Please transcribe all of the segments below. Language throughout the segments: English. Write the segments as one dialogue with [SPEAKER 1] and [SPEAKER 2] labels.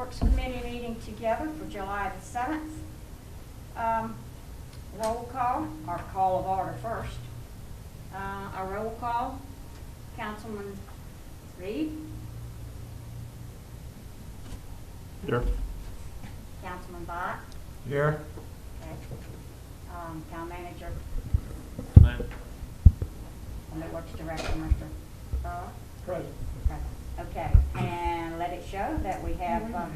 [SPEAKER 1] Works Committee meeting together for July the 7th. Roll call, or call of order first. A roll call, Councilman Reed,
[SPEAKER 2] Here.
[SPEAKER 1] Councilman Bott,
[SPEAKER 2] Here.
[SPEAKER 1] okay. Town Manager,
[SPEAKER 2] Present.
[SPEAKER 1] and the Works Director, Mr. Burrow.
[SPEAKER 2] Present.
[SPEAKER 1] Okay, and let it show that we have, Mr.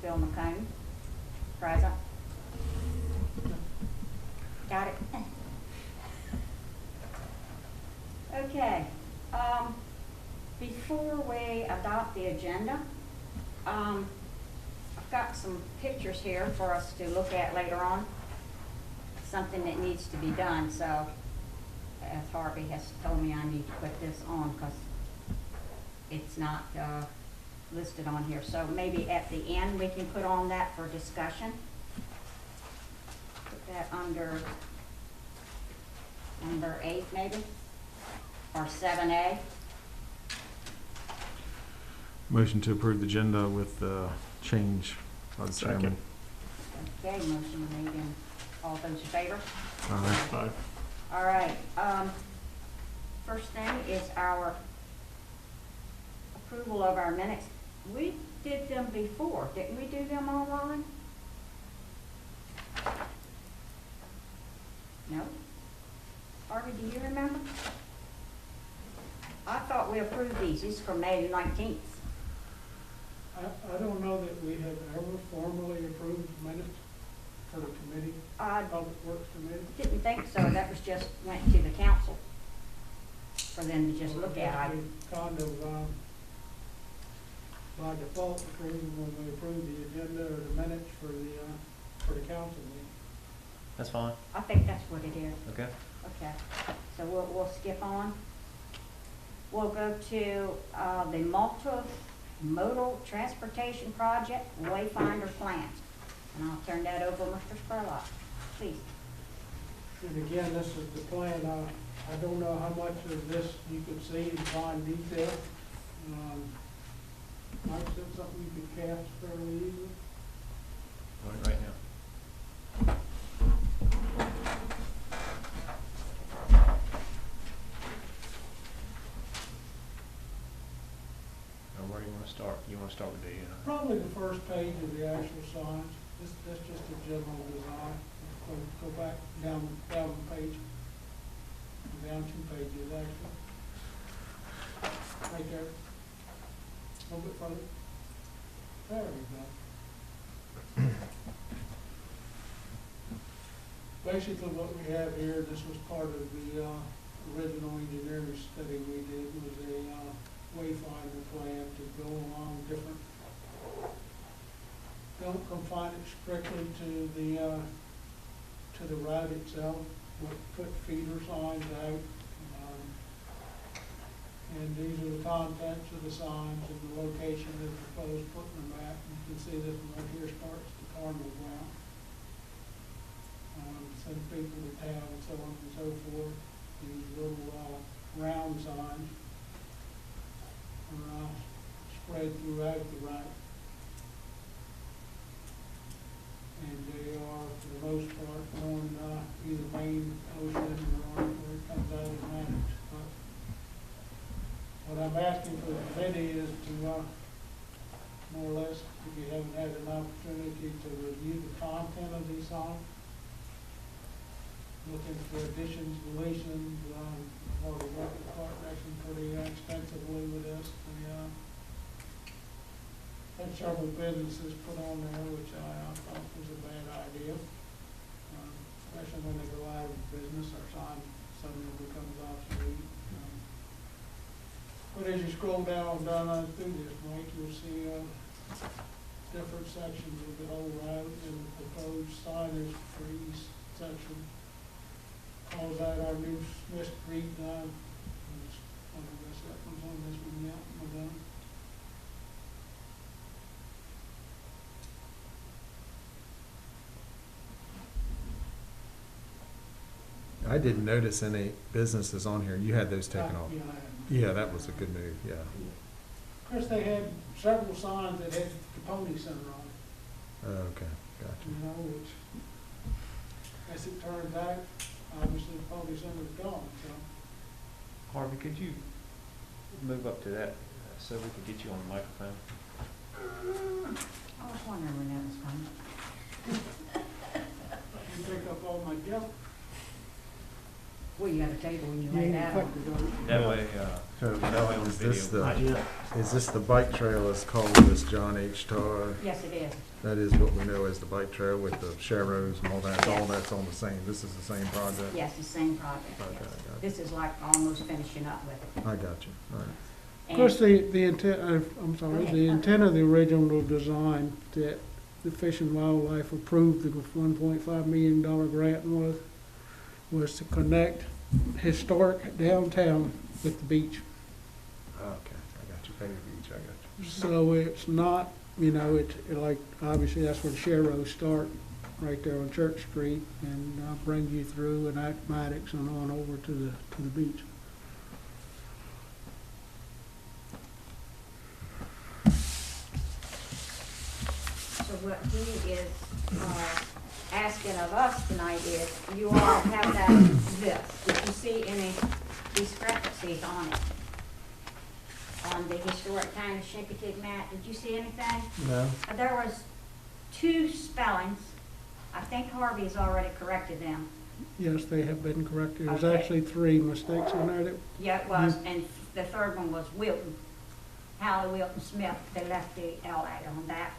[SPEAKER 1] Bill McComb present. Got it? Okay, before we adopt the agenda, I've got some pictures here for us to look at later on. Something that needs to be done, so as Harvey has told me, I need to put this on because it's not listed on here. So maybe at the end, we can put on that for discussion. Put that under number 8 maybe, or 7A.
[SPEAKER 3] Motion to approve the agenda with the change by the chairman.
[SPEAKER 1] Okay, motion made, and all those in favor?
[SPEAKER 3] Aye.
[SPEAKER 2] Aye.
[SPEAKER 1] All right, first thing is our approval of our minutes. We did them before, didn't we do them online? No? Harvey, do you remember? I thought we approved these, this is for May the 19th.
[SPEAKER 4] I don't know that we have ever formally approved minutes for the committee,
[SPEAKER 1] I
[SPEAKER 4] Public Works Committee.
[SPEAKER 1] didn't think so, that was just, went to the council for them to just look at.
[SPEAKER 4] We kind of, by default, approved when we approved the agenda or the minutes for the council meeting.
[SPEAKER 5] That's fine.
[SPEAKER 1] I think that's what it is.
[SPEAKER 5] Okay.
[SPEAKER 1] Okay, so we'll skip on. We'll go to the multimodal transportation project Wayfinder plan. And I'll turn that over to Mr. Spurlock, please.
[SPEAKER 4] And again, this is the plan. I don't know how much of this you could see in fine detail. Mike, is that something you could cast fairly easily?
[SPEAKER 5] Right now. Now, where do you want to start? You want to start with the,
[SPEAKER 4] Probably the first page of the actual signs. That's just a general design. Go back down the page. Down 2 pages, actually. Right there. A little bit further. There we go. Basically what we have here, this was part of the original engineering study we did, was a wayfinder plan to go along different, don't confine it strictly to the route itself, but put feeder signs out. And these are the contents of the signs and the location of the proposed putting them at. You can see this one right here starts the Cardinal ground. Send people to town and so on and so forth. These little round signs are spread throughout the route. And they are, for the most part, on either main ocean or where it comes out of Maddox. But what I'm asking for the committee is to, more or less, if you haven't had an opportunity to review the content of these songs, looking for additions, deletions, I've already worked with Clark Nation pretty extensively with this. Had several businesses put on there, which I thought was a bad idea, especially when they go out of business, our sign suddenly becomes obsolete. But as you scroll down through this, Mike, you'll see different sections of the whole route and proposed signage for each section. Calls out our new Smith Street, I guess that one's on this one, yeah, we're done.
[SPEAKER 3] I didn't notice any businesses on here. You had those taken off.
[SPEAKER 4] Yeah, I have.
[SPEAKER 3] Yeah, that was a good move, yeah.
[SPEAKER 4] Of course, they had several signs that had the Pony Center on it,
[SPEAKER 3] Okay, gotcha.
[SPEAKER 4] you know, which, as it turns out, obviously the Pony Center's gone, so.
[SPEAKER 5] Harvey, could you move up to that so we could get you on the microphone?
[SPEAKER 1] I was wondering when that was coming.
[SPEAKER 4] You pick up all my junk.
[SPEAKER 1] Well, you got a table when you
[SPEAKER 4] You
[SPEAKER 1] lay
[SPEAKER 4] ain't
[SPEAKER 1] that
[SPEAKER 4] quick
[SPEAKER 1] on.
[SPEAKER 4] to go.
[SPEAKER 5] That way,
[SPEAKER 3] So
[SPEAKER 5] that way on
[SPEAKER 3] is this
[SPEAKER 5] video.
[SPEAKER 3] is this the bike trail that's called this John H. Tar?
[SPEAKER 1] Yes, it is.
[SPEAKER 3] That is what we know as the bike trail with the sharrows and all that, all
[SPEAKER 1] Yes.
[SPEAKER 3] that's on the same, this is the same project?
[SPEAKER 1] Yes, the same project,
[SPEAKER 3] Okay,
[SPEAKER 1] yes.
[SPEAKER 3] I got you.
[SPEAKER 1] This is like almost finishing up with it.
[SPEAKER 3] I got you, all right.
[SPEAKER 4] Of course, the intent, I'm sorry,
[SPEAKER 1] Go ahead.
[SPEAKER 4] the intent of the original design that the Fish and Wildlife approved the $1.5 million grant was to connect historic downtown with the beach.
[SPEAKER 3] Okay, I got you, Peggy Beach, I got you.
[SPEAKER 4] So it's not, you know, like, obviously, that's where the Sharrows start, right there on Church Street, and brings you through and Appomattox and on over to the beach.
[SPEAKER 1] So what he is asking of us tonight is, you all have this. Did you see any discrepancies on it? On the historic town of Chincoteague map, did you see anything?
[SPEAKER 3] No?
[SPEAKER 1] There was 2 spellings. I think Harvey's already corrected them.
[SPEAKER 4] Yes, they have been corrected. There's
[SPEAKER 1] Okay.
[SPEAKER 4] actually 3 mistakes on there that,
[SPEAKER 1] Yeah, it was, and the third one was Wilton. Hallie Wilton Smith, they left the L.A. on that.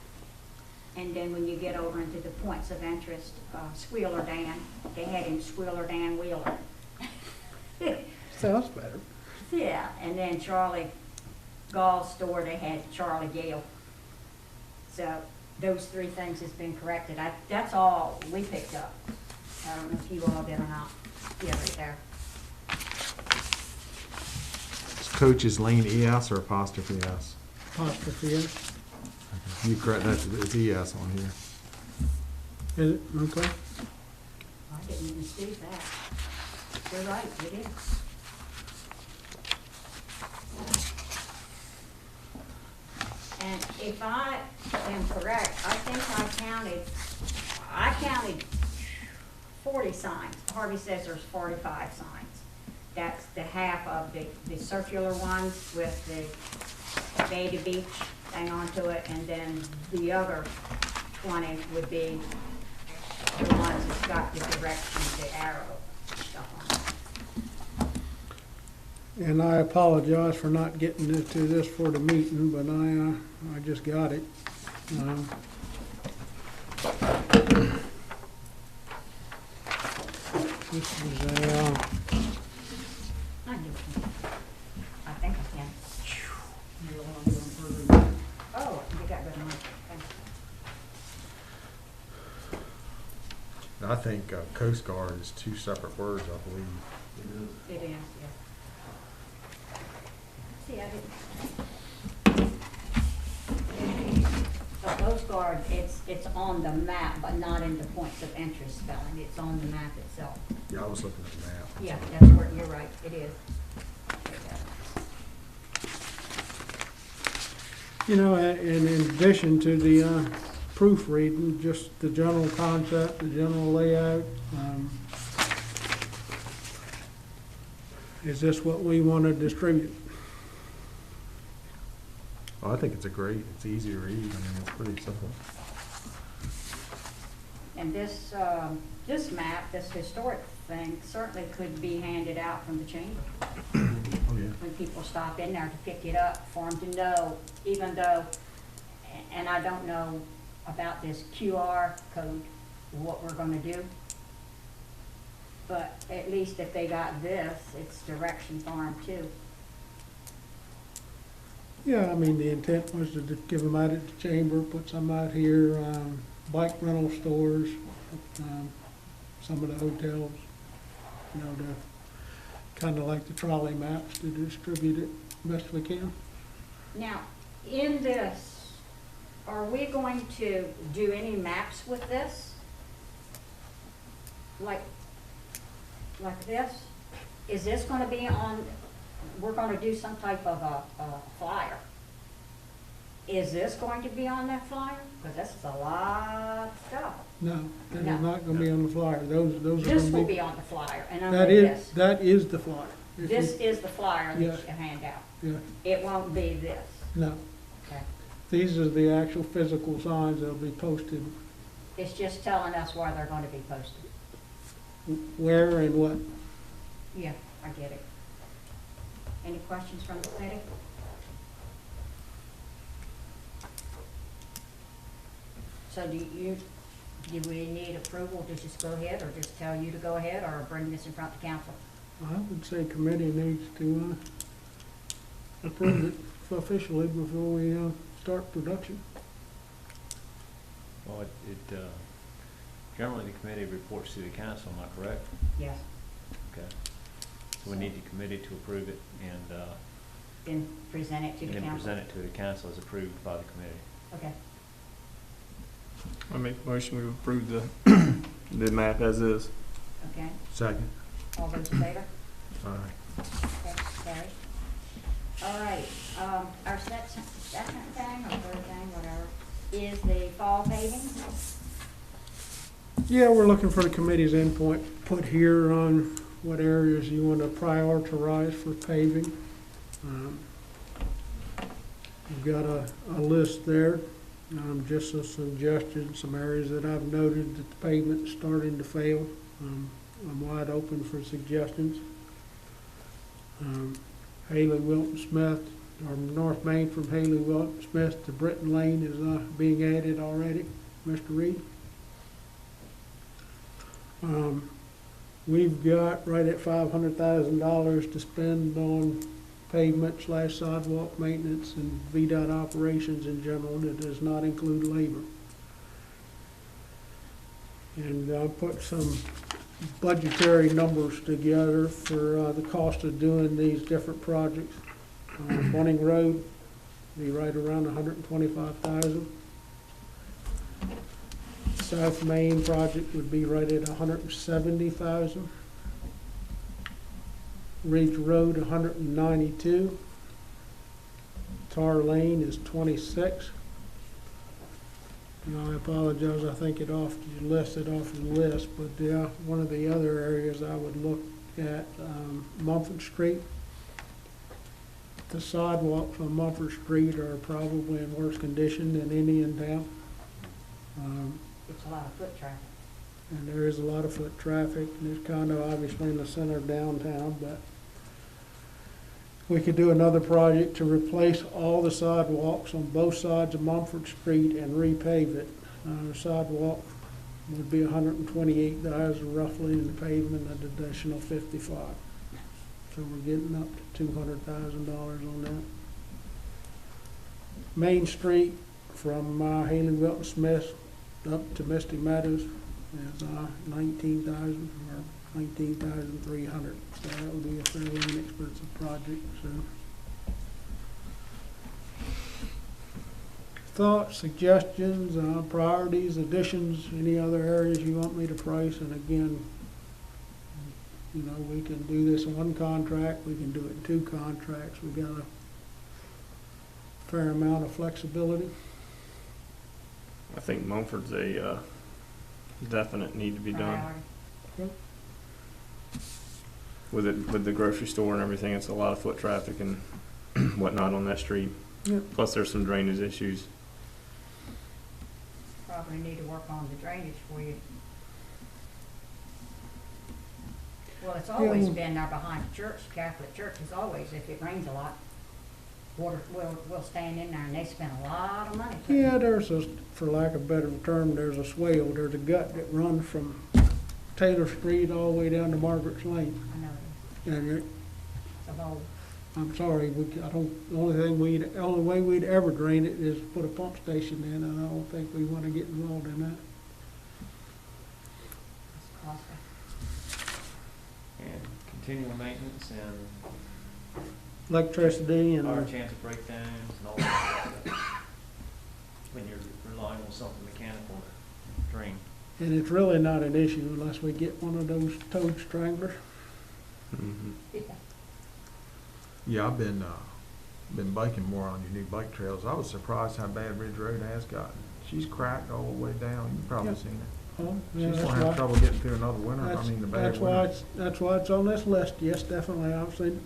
[SPEAKER 1] And then when you get over into the points of interest, Squealer Dan, they had him Squealer Dan Wheeler.
[SPEAKER 4] sounds better.
[SPEAKER 1] Yeah, and then Charlie Gall's store, they had Charlie Gale. So those 3 things has been corrected. That's all we picked up. I don't know if you all did or not. Yeah, right there.
[SPEAKER 3] Coach is Lane ES or apostrophe S?
[SPEAKER 4] Apostrophe S.
[SPEAKER 3] You correct, that's, it's ES on here.
[SPEAKER 4] Is it? Okay.
[SPEAKER 1] I didn't even see that. You're right, it is. And if I am correct, I think I counted 40 signs. Harvey says there's 45 signs. That's the half of the circular ones with the Bay to Beach thing onto it, and then the other 20 would be the ones that's got the directions, the arrow stuff on it.
[SPEAKER 4] And I apologize for not getting to this for the meeting, but I just got it. This was,
[SPEAKER 1] I do. I think I can. Oh, you got good one. Okay.
[SPEAKER 3] I think Coast Guard is 2 separate words, I believe.
[SPEAKER 1] It is, yeah. See, I didn't. The Coast Guard, it's on the map, but not in the points of interest spelling. It's on the map itself.
[SPEAKER 3] Yeah, I was looking at the map.
[SPEAKER 1] Yeah, that's where, you're right, it is.
[SPEAKER 4] you know, and in addition to the proofreading, just the general concept, the general layout, is this what we want to distribute?
[SPEAKER 3] Oh, I think it's easy to read, I mean, it's pretty simple.
[SPEAKER 1] And this map, this historic thing certainly could be handed out from the chamber.
[SPEAKER 3] Oh, yeah.
[SPEAKER 1] When people stop in there to pick it up, for them to know, even though, and I don't know about this QR code, what we're gonna do. But at least if they got this, it's direction for them too.
[SPEAKER 4] Yeah, I mean, the intent was to give them out at the chamber, put some out here, bike rental stores, some of the hotels, you know, to kind of like the trolley maps to distribute it best we can.
[SPEAKER 1] Now, in this, are we going to do any maps with this? Like this? Is this gonna be on, we're gonna do some type of a flyer Is this going to be on that flyer? Because this is a lot of stuff.
[SPEAKER 4] No, that
[SPEAKER 1] No.
[SPEAKER 4] is not gonna be on the flyer. Those are
[SPEAKER 1] This
[SPEAKER 4] gonna
[SPEAKER 1] will
[SPEAKER 4] be,
[SPEAKER 1] be on the flyer, and
[SPEAKER 4] that
[SPEAKER 1] only
[SPEAKER 4] is,
[SPEAKER 1] this.
[SPEAKER 4] that is the flyer. If
[SPEAKER 1] This
[SPEAKER 4] you-
[SPEAKER 1] is the flyer that
[SPEAKER 4] Yeah.
[SPEAKER 1] you hand out.
[SPEAKER 4] Yeah,
[SPEAKER 1] It won't be this.
[SPEAKER 4] no.
[SPEAKER 1] Okay.
[SPEAKER 4] These are the actual physical signs that'll be posted
[SPEAKER 1] It's just telling us where they're going to be posted.
[SPEAKER 4] where and what.
[SPEAKER 1] Yeah, I get it. Any questions from the committee? So do we need approval to just go ahead, or just tell you to go ahead, or bring this in front of the council?
[SPEAKER 4] I would say committee needs to, approve it officially before we, start production.
[SPEAKER 5] Well, generally the committee reports to the council, am I correct?
[SPEAKER 1] Yes.
[SPEAKER 5] Okay. So we need the committee to approve it and
[SPEAKER 1] Then present it to the
[SPEAKER 5] then
[SPEAKER 1] council?
[SPEAKER 5] present it to the council as approved by the committee.
[SPEAKER 1] Okay.
[SPEAKER 2] I make a motion we approve the, the map as is.
[SPEAKER 1] Okay.
[SPEAKER 3] Second.
[SPEAKER 1] All those in favor?
[SPEAKER 3] Aye.
[SPEAKER 1] Okay, carried. All right, our second thing, or third thing, whatever, is the fall paving.
[SPEAKER 4] Yeah, we're looking for the committee's input, put here on what areas you want to prioritize for paving. We've got a list there, just some suggestions, some areas that I've noted that the pavement's starting to fail. I'm wide open for suggestions. Haley Wilton Smith, or North Main from Haley Wilton Smith to Britton Lane is being added already, Mr. Reed. We've got right at $500,000 to spend on pavement / sidewalk maintenance and VDOT operations in general. That does not include labor. And I put some budgetary numbers together for the cost of doing these different projects. Bunning Road, be right around $125,000. South Main project would be right at $170,000. Ridge Road, $192,000. Tar Lane is $26,000. And I apologize, I think you listed off the list, but yeah, one of the other areas I would look at, Mumford Street. The sidewalks on Mumford Street are probably in worse condition than any in town.
[SPEAKER 1] It's a lot of foot traffic.
[SPEAKER 4] And there is a lot of foot traffic, and it's kind of obviously in the center of downtown, but we could do another project to replace all the sidewalks on both sides of Mumford Street and repave it. The sidewalk would be $128,000 roughly, and the pavement an additional $55,000. So we're getting up to $200,000 on that. Main Street from Haley Wilton Smith up to Misty Meadows is $19,000 or $19,300. So that would be a fairly inexpensive project. So, thoughts, suggestions, priorities, additions, any other areas you want me to price? And again, you know, we can do this in one contract, we can do it in 2 contracts. We've got a fair amount of flexibility.
[SPEAKER 2] I think Mumford's a definite need to be done.
[SPEAKER 1] Priority.
[SPEAKER 2] With the grocery store and everything, it's a lot of foot traffic and whatnot on that street.
[SPEAKER 4] Yep.
[SPEAKER 2] Plus there's some drainage issues.
[SPEAKER 1] Probably need to work on the drainage for you. Well, it's always been there behind the church, Catholic church is always, if it rains a lot, water will stand in there, and they spend a lot of money. putting-
[SPEAKER 4] Yeah, there's a, for lack of a better term, there's a swale, there's a gut that runs from Taylor Street all the way down to Margaret's Lane.
[SPEAKER 1] I know,
[SPEAKER 4] And
[SPEAKER 1] it's a whole,
[SPEAKER 4] I'm sorry, the only way we'd ever drain it is put a pump station in, and I don't think we wanna get involved in that.
[SPEAKER 1] it's costly.
[SPEAKER 5] And continual maintenance and
[SPEAKER 4] Electricity and,
[SPEAKER 5] higher chance of breakdowns and all that stuff. When you're relying on something mechanical to drain.
[SPEAKER 4] and it's really not an issue unless we get one of those toad stranglers.
[SPEAKER 2] Mhm.
[SPEAKER 1] Yeah.
[SPEAKER 3] Yeah, I've been been biking more on your new bike trails. I was surprised how bad Ridge Road has gotten. She's cracked all the way down. You've probably
[SPEAKER 4] Yeah.
[SPEAKER 3] seen it.
[SPEAKER 4] Oh, yeah,
[SPEAKER 3] She's
[SPEAKER 4] that's
[SPEAKER 3] gonna have
[SPEAKER 4] why-
[SPEAKER 3] trouble getting through another winter. I
[SPEAKER 4] That's,
[SPEAKER 3] mean, the bad
[SPEAKER 4] that's why
[SPEAKER 3] winter.
[SPEAKER 4] it's on this list, yes, definitely, I've seen it.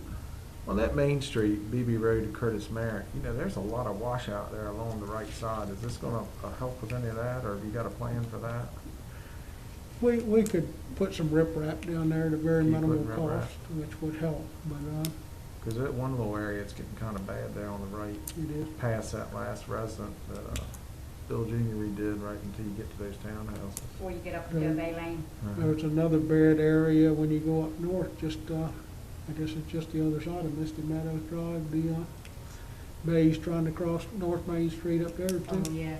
[SPEAKER 3] On that Main Street, BB Road to Curtis Merrick, you know, there's a lot of washout there along the right side. Is this gonna help with any of that, or have you got a plan for that?
[SPEAKER 4] We could put some riprap down there at a very
[SPEAKER 3] Keep
[SPEAKER 4] minimal
[SPEAKER 3] putting riprap.
[SPEAKER 4] cost, which would help, but,
[SPEAKER 3] Cause that one little area, it's getting kinda bad there on the right,
[SPEAKER 4] it is.
[SPEAKER 3] past that last resident that, Bill Junior redid right until you get to those townhouses.
[SPEAKER 1] Before you get up to Bay Lane.
[SPEAKER 4] There's another bad area when you go up north, just, I guess it's just the other side of Misty Meadows Drive, the, bays trying to cross North Main Street up there
[SPEAKER 1] Oh,
[SPEAKER 4] too.
[SPEAKER 1] yeah,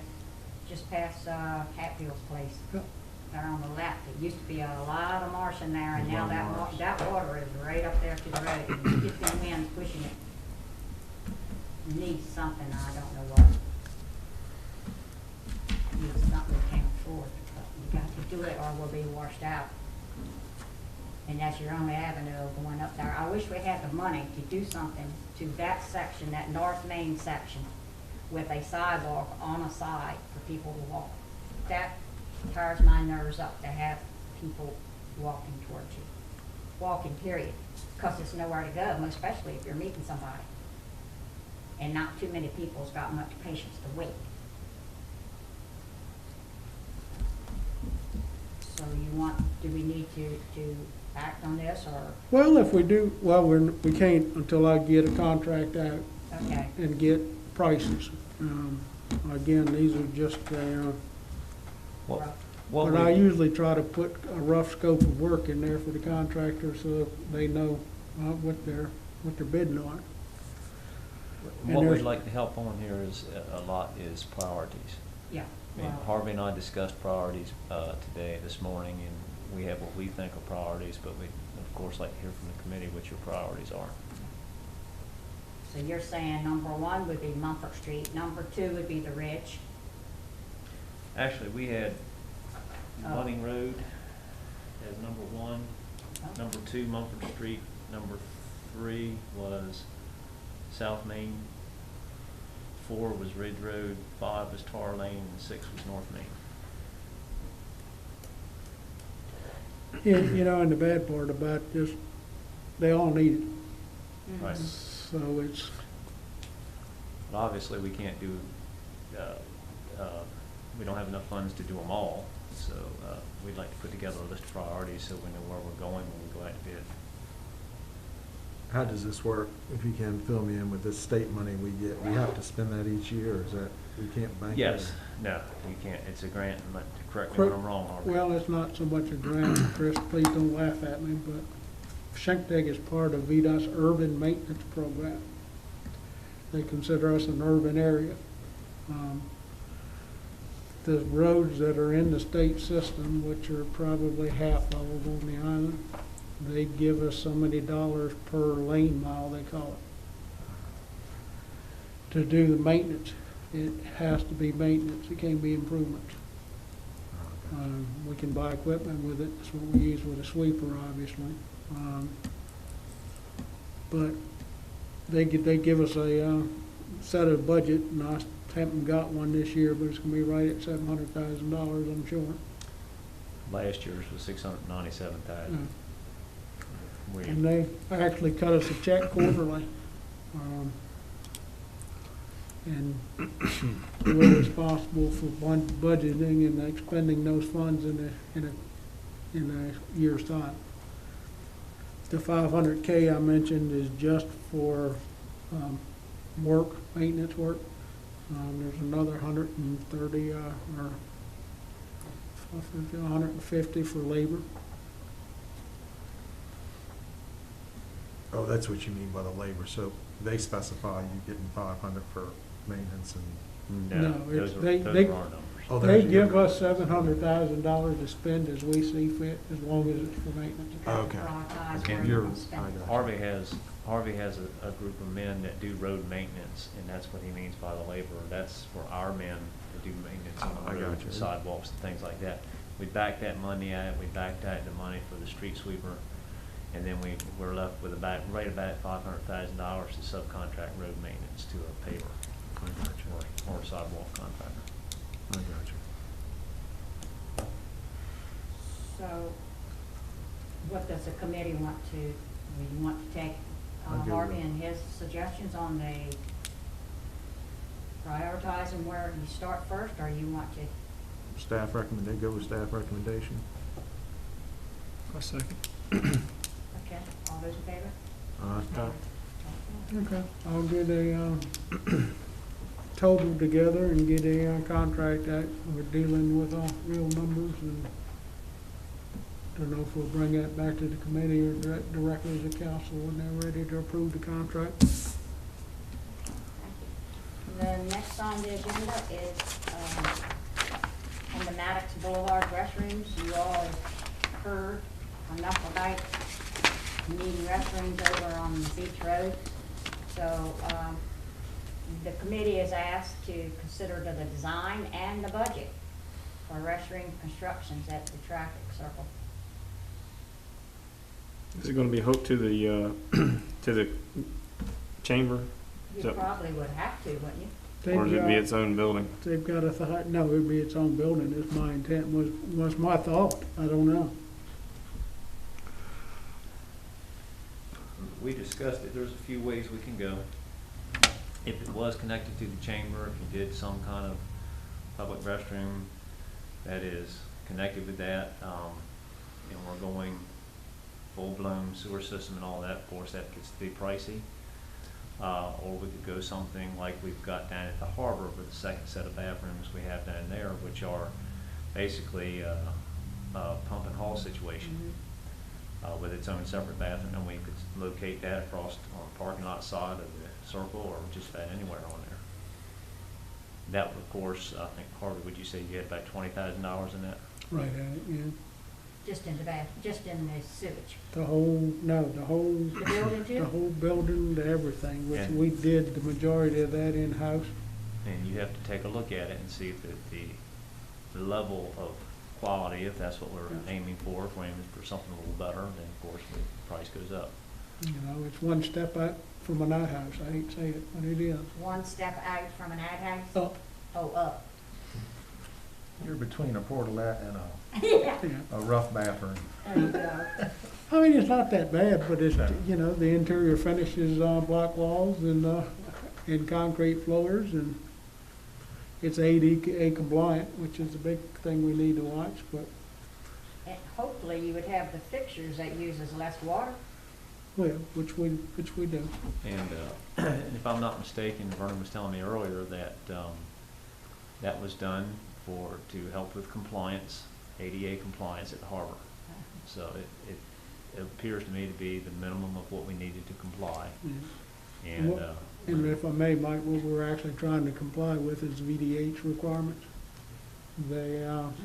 [SPEAKER 1] just past, Hatfield's place.
[SPEAKER 4] Yep.
[SPEAKER 1] There on the left. It used to be a lot of marsh in there, and
[SPEAKER 3] A lot
[SPEAKER 1] now
[SPEAKER 3] of
[SPEAKER 1] that
[SPEAKER 3] marsh.
[SPEAKER 1] that water is right up there to the road. And you get them winds pushing it. It needs something, I don't know what. It needs something we can't afford, but you got to do it or we'll be washed out. And that's your only avenue of going up there. I wish we had the money to do something to that section, that North Main section, with a sidewalk on a side for people to walk. That tires my nerves up to have people walking towards you. Walking, period. Because there's nowhere to go, most especially if you're meeting somebody. And not too many people's got much patience to wait. So do we need to act on this, or,
[SPEAKER 4] Well, if we do, well, we can't until I get a contract out
[SPEAKER 1] okay,
[SPEAKER 4] and get prices. Again, these are just,
[SPEAKER 5] What,
[SPEAKER 1] rough.
[SPEAKER 5] what
[SPEAKER 4] but I
[SPEAKER 5] we,
[SPEAKER 4] usually try to put a rough scope of work in there for the contractor so they know what they're bidding on. and
[SPEAKER 5] what
[SPEAKER 4] there's-
[SPEAKER 5] we'd like to help on here is, a lot is priorities.
[SPEAKER 1] Yeah.
[SPEAKER 5] I mean,
[SPEAKER 1] well,
[SPEAKER 5] Harvey and I discussed priorities, today, this morning, and we have what we think are priorities, but we, of course, like to hear from the committee what your priorities are.
[SPEAKER 1] So you're saying number one would be Mumford Street, number two would be the Ridge.
[SPEAKER 5] Actually, we had
[SPEAKER 1] Oh.
[SPEAKER 5] Bunning Road as number one,
[SPEAKER 1] Oh.
[SPEAKER 5] number two Mumford Street, number three was South Main, four was Ridge Road, five was Tar Lane, and six was North Main.
[SPEAKER 4] And, and the bad part about this, they all need it.
[SPEAKER 5] Right.
[SPEAKER 4] So it's,
[SPEAKER 5] But obviously, we can't do, we don't have enough funds to do them all, so we'd like to put together a list of priorities so we know where we're going when we go out to bid.
[SPEAKER 3] How does this work? If you can fill me in with this state money we get, we have to spend that each year, or is that, we can't bank it?
[SPEAKER 5] Yes, no, you can't, it's a grant, and correct me when I'm wrong, Harvey.
[SPEAKER 4] well, it's not so much a grant, Chris, please don't laugh at me, but Schenktig is part of VDOT's urban maintenance program. They consider us an urban area. The roads that are in the state system, which are probably half of them on the island, they give us so many dollars per lane mile, they call it. To do the maintenance, it has to be maintenance, it can't be improvements. We can buy equipment with it, that's what we use with a sweeper, obviously. But they give us a set of budget, and I haven't got one this year, but it's gonna be right at $700,000, I'm sure.
[SPEAKER 5] Last year's was $697,000.
[SPEAKER 4] And they actually cut us a check quarterly. And we're responsible for budgeting and expending those funds in a year's time. The $500K I mentioned is just for work, maintenance work. There's another 130 or 150 for labor.
[SPEAKER 3] Oh, that's what you mean by the labor, so they specify you getting 500 for maintenance and,
[SPEAKER 5] No,
[SPEAKER 4] No, it's-
[SPEAKER 5] those
[SPEAKER 4] they-
[SPEAKER 5] are
[SPEAKER 4] they-
[SPEAKER 5] our numbers.
[SPEAKER 3] oh,
[SPEAKER 4] They
[SPEAKER 3] there's your-
[SPEAKER 4] give us $700,000 to spend as we see fit, as long as it's for maintenance.
[SPEAKER 3] Okay.
[SPEAKER 1] Prioritize
[SPEAKER 3] Okay,
[SPEAKER 1] where
[SPEAKER 3] you're-
[SPEAKER 1] you spend
[SPEAKER 3] I
[SPEAKER 1] it.
[SPEAKER 3] got
[SPEAKER 5] Harvey has a group of men that do road maintenance, and that's what he means by the labor. That's for our men to do maintenance on
[SPEAKER 3] I
[SPEAKER 5] the
[SPEAKER 3] got
[SPEAKER 5] roads
[SPEAKER 3] you.
[SPEAKER 5] and sidewalks and things like that. We back that money out, we backed out the money for the street sweeper, And then we're left with right about $500,000 to subcontract road maintenance to a paver
[SPEAKER 3] I got you.
[SPEAKER 5] or a sidewalk contractor.
[SPEAKER 3] I got you.
[SPEAKER 1] So what does the committee want to, do you want to take
[SPEAKER 3] I do.
[SPEAKER 1] Harvey and his suggestions on the prioritizing where you start first, or you want to?
[SPEAKER 3] Staff recommendation, go with staff recommendation.
[SPEAKER 2] A second.
[SPEAKER 1] Okay, all those in favor?
[SPEAKER 3] Aye.
[SPEAKER 1] Okay.
[SPEAKER 4] Okay, I'll get a, total together and get a, contract that we're dealing with, real numbers, and don't know if we'll bring that back to the committee or directly to the council when they're ready to approve the contract.
[SPEAKER 1] Thank you. The next on the agenda is, on the Maddox Boulevard restrooms. You all have heard enough about needing restrooms over on Beach Road. So, the committee is asked to consider the design and the budget for restroom constructions at the traffic circle.
[SPEAKER 2] Is it gonna be hooked to the, to the chamber?
[SPEAKER 1] You
[SPEAKER 2] Yep.
[SPEAKER 1] probably would have to, wouldn't you?
[SPEAKER 2] Or is it be its own building?
[SPEAKER 4] They've got a thought, no, it'd be its own building, is my intent, was my thought, I don't know.
[SPEAKER 5] We discussed it, there's a few ways we can go. If it was connected to the chamber, if you did some kind of public restroom that is connected with that, and we're going full-blown sewer system and all that, of course, that gets to be pricey. Or we could go something like we've got down at the harbor with the second set of bathrooms we have down there, which are basically a pump and haul situation. With its own separate bathroom, and we could locate that across on the parking lot side of the circle or just about anywhere on there. That would, of course, I think, Harvey, would you say you had about $20,000 in that?
[SPEAKER 4] Right, yeah,
[SPEAKER 1] Just in the just in the sewage.
[SPEAKER 4] the whole, no, the whole,
[SPEAKER 1] The building too?
[SPEAKER 4] the whole building, to everything, which
[SPEAKER 5] And-
[SPEAKER 4] we did the majority of that in-house.
[SPEAKER 5] And you have to take a look at it and see if the level of quality, if that's what we're
[SPEAKER 4] Yeah.
[SPEAKER 5] aiming for, if we're aiming for something a little better, then of course the price goes up.
[SPEAKER 4] You know, it's one step out from an outhouse, I hate to say it, but it is.
[SPEAKER 1] One step out from an outhouse?
[SPEAKER 4] Up,
[SPEAKER 1] Oh, up.
[SPEAKER 3] You're between a portalette and
[SPEAKER 1] Yeah,
[SPEAKER 4] yeah.
[SPEAKER 3] a rough bathroom.
[SPEAKER 1] there you go.
[SPEAKER 4] I mean, it's not that bad, but it's,
[SPEAKER 3] No.
[SPEAKER 4] you know, the interior finish is, block walls and concrete floors, and it's ADA compliant, which is the big thing we need to watch, but,
[SPEAKER 1] And hopefully you would have the fixtures that uses less water.
[SPEAKER 4] well, which we do.
[SPEAKER 5] And and if I'm not mistaken, Vernon was telling me earlier that that was done to help with compliance, ADA compliance at the harbor. So it appears to me to be the minimum of what we needed to comply.
[SPEAKER 4] Yeah.
[SPEAKER 5] And
[SPEAKER 4] Well, And if I may, Mike, what we're actually trying to comply with is VDH requirements.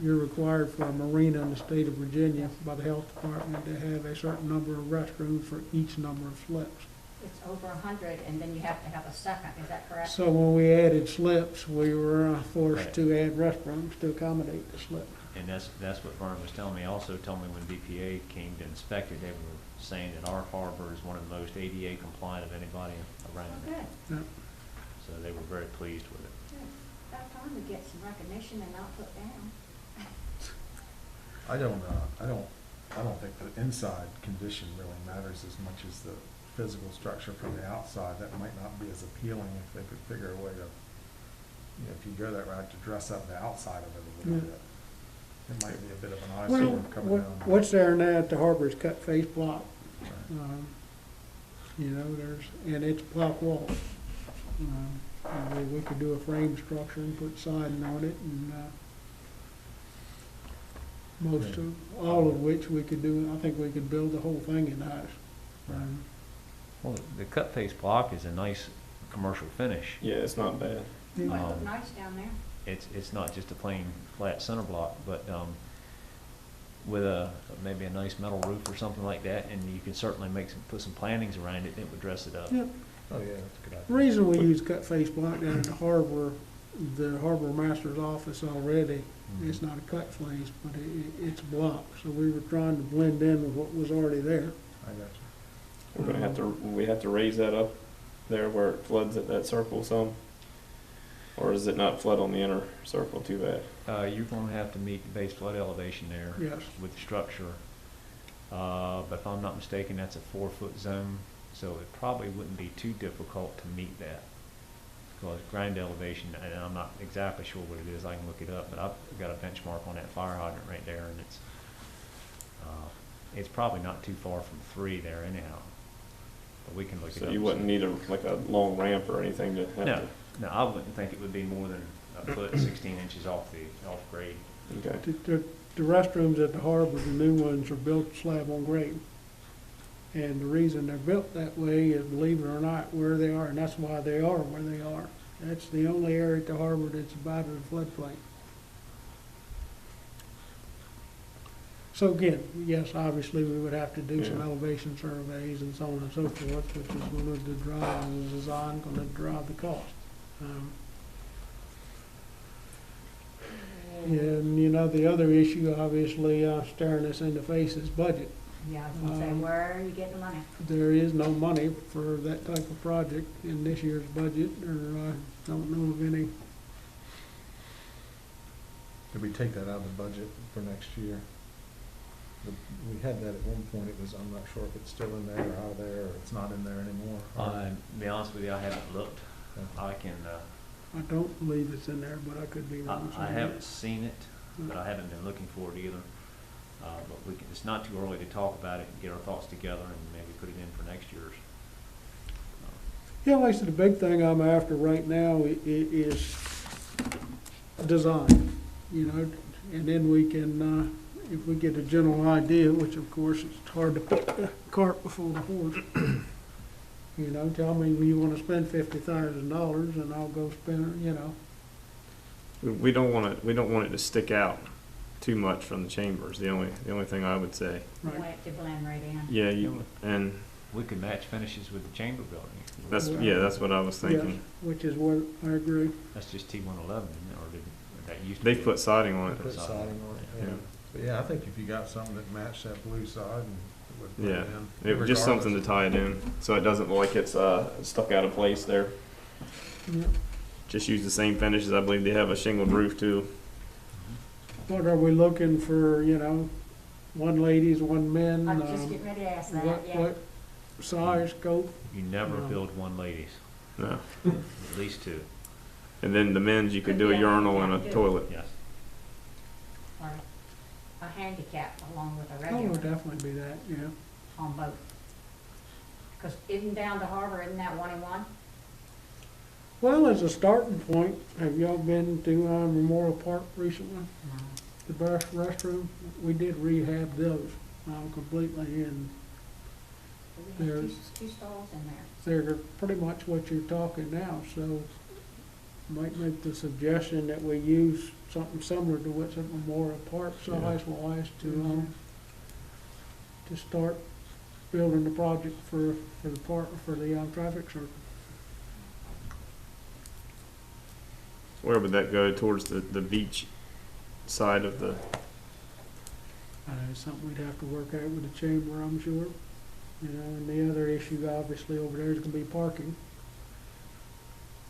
[SPEAKER 4] You're required for a marina in the state of Virginia by the health department to have a certain number of restrooms for each number of slips.
[SPEAKER 1] It's over 100, and then you have to have a second, is that correct?
[SPEAKER 4] So when we added slips, we were forced
[SPEAKER 5] Right.
[SPEAKER 4] to add restrooms to accommodate the slip.
[SPEAKER 5] And that's what Vernon was telling me. Also told me when BPA came to inspect it, they were saying that our harbor is one of the most ADA compliant of anybody
[SPEAKER 1] Oh,
[SPEAKER 5] around.
[SPEAKER 1] good,
[SPEAKER 4] Yeah.
[SPEAKER 5] So they were very pleased with it.
[SPEAKER 1] good. About time we get some recognition and not put down.
[SPEAKER 3] I don't think the inside condition really matters as much as the physical structure from the outside. That might not be as appealing if they could figure a way to, if you go that route, to dress up the outside of it a little
[SPEAKER 4] Yeah.
[SPEAKER 3] bit. It might be a bit of an
[SPEAKER 4] Well,
[SPEAKER 3] eyesore coming down.
[SPEAKER 4] what's there now at the harbor is cut face block.
[SPEAKER 3] Right.
[SPEAKER 4] You know, and it's block walls. And we could do a frame structure and put siding on it, and, most of, all of which we could do, I think we could build the whole thing in-house.
[SPEAKER 3] Right.
[SPEAKER 5] Well, the cut face block is a nice commercial finish.
[SPEAKER 2] Yeah, it's not bad.
[SPEAKER 1] Might look
[SPEAKER 5] Um,
[SPEAKER 1] nice down there.
[SPEAKER 5] It's not just a plain flat center block, but with maybe a nice metal roof or something like that, and you can certainly put some plantings around it, and it would dress it up.
[SPEAKER 4] Yep.
[SPEAKER 3] Oh, yeah, that's a good
[SPEAKER 4] The
[SPEAKER 3] idea.
[SPEAKER 4] reason we use cut face block down at the harbor master's office already, it's not a cut face, but it's block, so we were trying to blend in with what was already there.
[SPEAKER 3] I got you.
[SPEAKER 2] We're gonna have to, we have to raise that up there where it floods at that circle some? Or does it not flood on the inner circle too bad?
[SPEAKER 5] You're gonna have to meet the base flood elevation there.
[SPEAKER 4] Yes.
[SPEAKER 5] With the structure. But if I'm not mistaken, that's a 4-foot zone, so it probably wouldn't be too difficult to meet that. Because ground elevation, and I'm not exactly sure what it is, I can look it up, but I've got a benchmark on that fire hydrant right there, and it's probably not too far from 3 there anyhow. But we can look it up.
[SPEAKER 2] So you wouldn't need like a long ramp or anything to have
[SPEAKER 5] No,
[SPEAKER 2] to?
[SPEAKER 5] no, I wouldn't think it would be more than a foot, 16 inches off grade.
[SPEAKER 2] Okay.
[SPEAKER 4] The restrooms at the harbor, the new ones are built slab on grade. And the reason they're built that way is, believe it or not, where they are, and that's why they are where they are. That's the only area at the harbor that's about in a floodplain. So again, yes, obviously, we would have to do some
[SPEAKER 2] Yeah.
[SPEAKER 4] elevation surveys and so on and so forth, which is one of the design, gonna drive the cost. And, you know, the other issue, obviously, staring us in the face is budget.
[SPEAKER 1] Yeah, I was gonna say, where are you getting the money?
[SPEAKER 4] There is no money for that type of project in this year's budget, or I don't know of any.
[SPEAKER 3] Did we take that out of the budget for next year? We had that at one point, it was, I'm not sure if it's still in there or out of there, or it's not in there anymore.
[SPEAKER 5] To be honest with you, I haven't looked. I can,
[SPEAKER 4] I don't believe it's in there, but I could be wrong.
[SPEAKER 5] I haven't seen it, but I haven't been looking for it either. But we can, it's not too early to talk about it and get our thoughts together and maybe put it in for next year's.
[SPEAKER 4] Yeah, like I said, the big thing I'm after right now is design, you know, and then we can, if we get a general idea, which of course it's hard to put the cart before the horse. You know, tell me you wanna spend $50,000 and I'll go spend, you know.
[SPEAKER 2] We don't want it to stick out too much from the chambers, the only thing I would say.
[SPEAKER 1] You want it to blend right in.
[SPEAKER 2] Yeah, and
[SPEAKER 5] We could match finishes with the chamber building.
[SPEAKER 2] that's what I was thinking.
[SPEAKER 4] Yes, which is what I agree.
[SPEAKER 5] That's just T111, isn't it? Or did that used to
[SPEAKER 2] They
[SPEAKER 5] be?
[SPEAKER 2] put siding on
[SPEAKER 3] Put
[SPEAKER 2] it.
[SPEAKER 3] siding on it, yeah.
[SPEAKER 2] Yeah.
[SPEAKER 3] But yeah, I think if you got something that matched that blue side and would put
[SPEAKER 2] Yeah,
[SPEAKER 3] it in.
[SPEAKER 2] it was just something to
[SPEAKER 3] regardless.
[SPEAKER 2] tie it in, so it doesn't look like it's stuck out of place there.
[SPEAKER 4] Yeah.
[SPEAKER 2] Just use the same finishes. I believe they have a shingled roof too.
[SPEAKER 4] What are we looking for, you know, one ladies, one men?
[SPEAKER 1] I was just getting ready to ask that, yeah.
[SPEAKER 4] What size, scope?
[SPEAKER 5] You never
[SPEAKER 4] No.
[SPEAKER 5] build one ladies,
[SPEAKER 2] No.
[SPEAKER 5] at least 2.
[SPEAKER 2] And then the men's, you could do a
[SPEAKER 1] Yeah,
[SPEAKER 2] urinal and
[SPEAKER 1] yeah,
[SPEAKER 2] a
[SPEAKER 1] do.
[SPEAKER 2] toilet.
[SPEAKER 5] Yes.
[SPEAKER 1] Or a handicap along with a
[SPEAKER 4] Oh, it'll
[SPEAKER 1] regular
[SPEAKER 4] definitely be that, yeah.
[SPEAKER 1] on both. Cause isn't down the harbor, isn't that 1-in-1?
[SPEAKER 4] Well, as a starting point, have y'all been to Memorial Park recently?
[SPEAKER 1] No.
[SPEAKER 4] The best restroom, we did rehab those completely, and
[SPEAKER 1] We have
[SPEAKER 4] There's-
[SPEAKER 1] two stalls in there.
[SPEAKER 4] they're pretty much what you're talking now, so might make the suggestion that we use something similar to what's at Memorial Park size-wise to start building the project for the park, for the traffic circle.
[SPEAKER 2] Where would that go? Towards the beach side of the,
[SPEAKER 4] It's something we'd have to work out with the chamber, I'm sure. You know, and the other issue obviously over there is gonna be parking.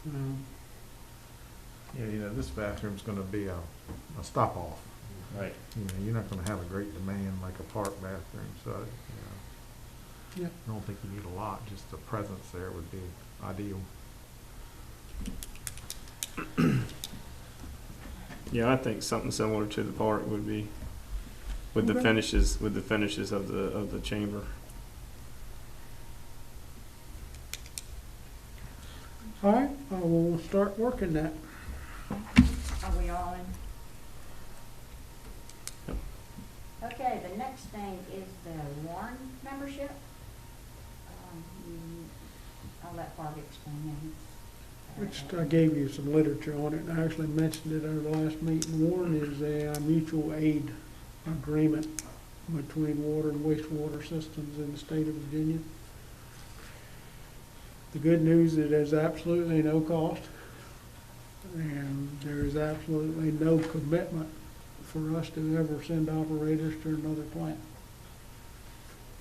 [SPEAKER 3] Yeah, you know, this bathroom's gonna be a stop-off.
[SPEAKER 5] Right.
[SPEAKER 3] You know, you're not gonna have a great demand like a park bathroom, so, you know.
[SPEAKER 4] Yeah.
[SPEAKER 3] I don't think you need a lot, just the presence there would be ideal.
[SPEAKER 2] yeah, I think something similar to the park would be with the
[SPEAKER 4] Okay.
[SPEAKER 2] finishes of the chamber.
[SPEAKER 4] All right, I will start working that.
[SPEAKER 1] Are we all in?
[SPEAKER 2] Yep.
[SPEAKER 1] Okay, the next thing is the Warren membership. I'll let Barbie explain that.
[SPEAKER 4] Which I gave you some literature on it, and I actually mentioned it at the last meeting. Warren is a mutual aid agreement between water and wastewater systems in the state of Virginia. The good news is there's absolutely no cost, and there is absolutely no commitment for us to ever send operators to another plant.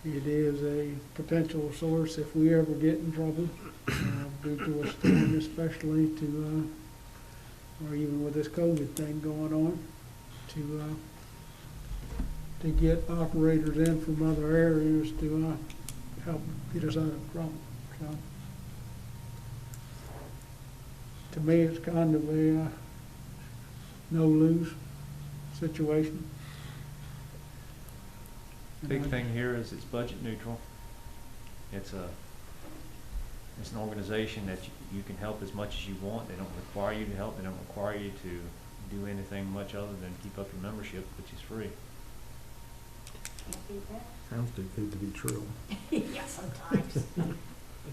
[SPEAKER 4] It is a potential source if we ever get in trouble, due to a storm especially or even with this COVID thing going on, to get operators in from other areas to, help get us out of trouble, so. To me, it's kind of a, no-lose situation.
[SPEAKER 5] Big thing here is it's budget neutral. It's an organization that you can help as much as you want. They don't require you to help. They don't require you to do anything much other than keep up your membership, which is free.
[SPEAKER 1] Can't beat that.
[SPEAKER 3] Sounds too good to be true.
[SPEAKER 1] Yeah, sometimes.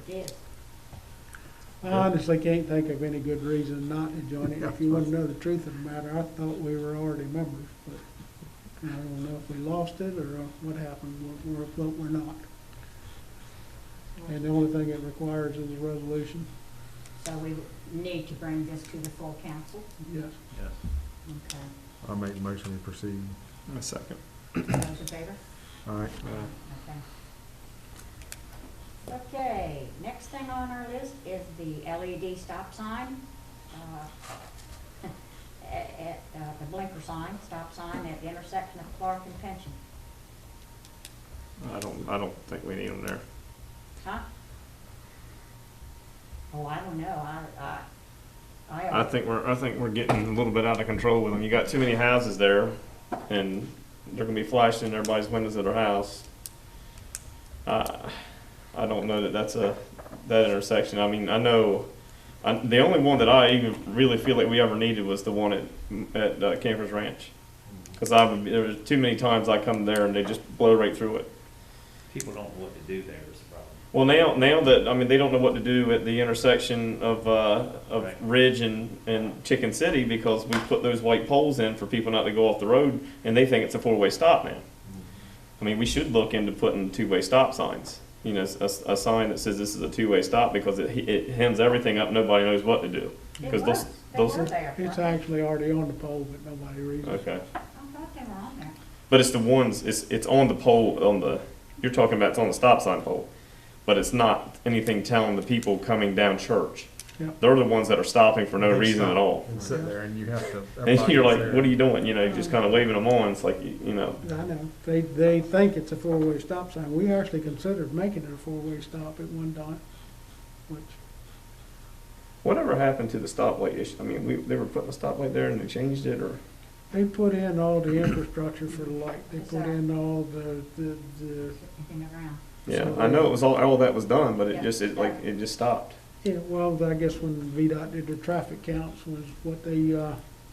[SPEAKER 1] It is.
[SPEAKER 4] I honestly can't think of any good reason not to join it. If you want to know the truth of the matter, I thought we were already members, but I don't know if we lost it or what happened. We're afloat, we're not. And the only thing it requires is a resolution.
[SPEAKER 1] So we need to bring this to the full council.
[SPEAKER 4] Yes.
[SPEAKER 5] Yes.
[SPEAKER 1] Okay.
[SPEAKER 3] I'll make the motion to proceed.
[SPEAKER 2] A second.
[SPEAKER 1] Those in favor?
[SPEAKER 3] All right.
[SPEAKER 1] Okay. Okay, next thing on our list is the LED stop sign. The blinker sign, stop sign at the intersection of Clark and Pension.
[SPEAKER 2] I don't think we need them there.
[SPEAKER 1] Huh? Oh, I don't know,
[SPEAKER 2] I think we're getting a little bit out of control with them. You got too many houses there, and they're gonna be flashing in everybody's windows of their house. I don't know that that intersection. I mean, I know, the only one that I even really feel like we ever needed was the one at Campers Ranch. Cause there was too many times I come there and they just blow right through it.
[SPEAKER 5] People don't know what to do there is the problem.
[SPEAKER 2] Well, now that, I mean, they don't know what to do at the intersection of
[SPEAKER 5] Right.
[SPEAKER 2] Ridge and Chicken City because we put those white poles in for people not to go off the road, and they think it's a four-way stop now. I mean, we should look into putting two-way stop signs. You know, a sign that says this is a two-way stop because it hems everything up. Nobody knows what to do.
[SPEAKER 1] It
[SPEAKER 2] Because
[SPEAKER 1] was, they were there.
[SPEAKER 4] It's actually already on the pole, but nobody reads it.
[SPEAKER 2] Okay,
[SPEAKER 1] I thought they were on there.
[SPEAKER 2] but it's the ones. It's on the pole on the. You're talking about it's on the stop sign pole, but it's not anything telling the people coming down Church.
[SPEAKER 4] Yep.
[SPEAKER 2] They're the ones that are stopping for no
[SPEAKER 3] They
[SPEAKER 2] reason
[SPEAKER 3] stop
[SPEAKER 2] at all.
[SPEAKER 3] And sit there and you have to.
[SPEAKER 2] And you're like,
[SPEAKER 3] everybody's
[SPEAKER 2] what are
[SPEAKER 3] there.
[SPEAKER 2] you doing? You know, you're just kind of waving them on. It's like, you know.
[SPEAKER 4] I know, they think it's a four-way stop sign. We actually considered making it a four-way stop at one time, which,
[SPEAKER 2] Whatever happened to the stoplight issue? I mean, they were putting a stoplight there and they changed it, or?
[SPEAKER 4] they put in all the infrastructure for the light. They
[SPEAKER 1] Yes,
[SPEAKER 4] put
[SPEAKER 1] sir.
[SPEAKER 4] in all the
[SPEAKER 1] Everything around.
[SPEAKER 2] Yeah,
[SPEAKER 4] So-
[SPEAKER 2] I know it was all that was done, but
[SPEAKER 1] Yeah.
[SPEAKER 2] it just stopped.
[SPEAKER 4] yeah, well, I guess when VDOT did their traffic counts was what they,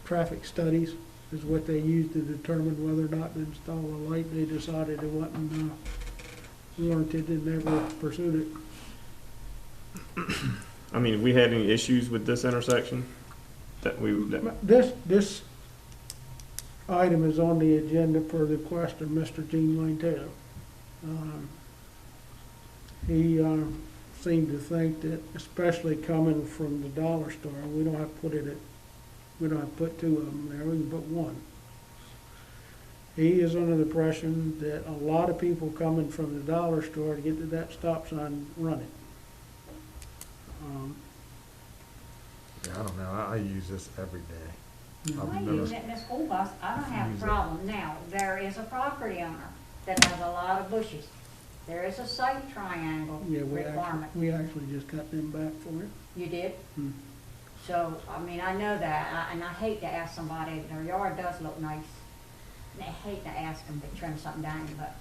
[SPEAKER 4] traffic studies is what they used to determine whether or not to install a light. They decided it wasn't, warranted and never pursued it.
[SPEAKER 2] I mean, have we had any issues with this intersection?
[SPEAKER 4] This item is on the agenda per the request of Mr. Gene Wayne Taylor. He seemed to think that, especially coming from the dollar store, we don't have to put two of them there, we can put one. He is under the impression that a lot of people coming from the dollar store to get to that stop sign run it.
[SPEAKER 3] Yeah, I don't know. I use this every day.
[SPEAKER 4] You know,
[SPEAKER 3] I've
[SPEAKER 1] I
[SPEAKER 3] never-
[SPEAKER 1] use it in the school bus, I don't have
[SPEAKER 3] Use
[SPEAKER 1] a
[SPEAKER 3] it.
[SPEAKER 1] problem. Now, there is a property owner that has a lot of bushes. There is a site triangle
[SPEAKER 4] Yeah,
[SPEAKER 1] requirement.
[SPEAKER 4] we actually just got them back for it.
[SPEAKER 1] You did?
[SPEAKER 4] Hmm.
[SPEAKER 1] So, I mean, I know that, and I hate to ask somebody, their yard does look nice. And I hate to ask them to trim something down, but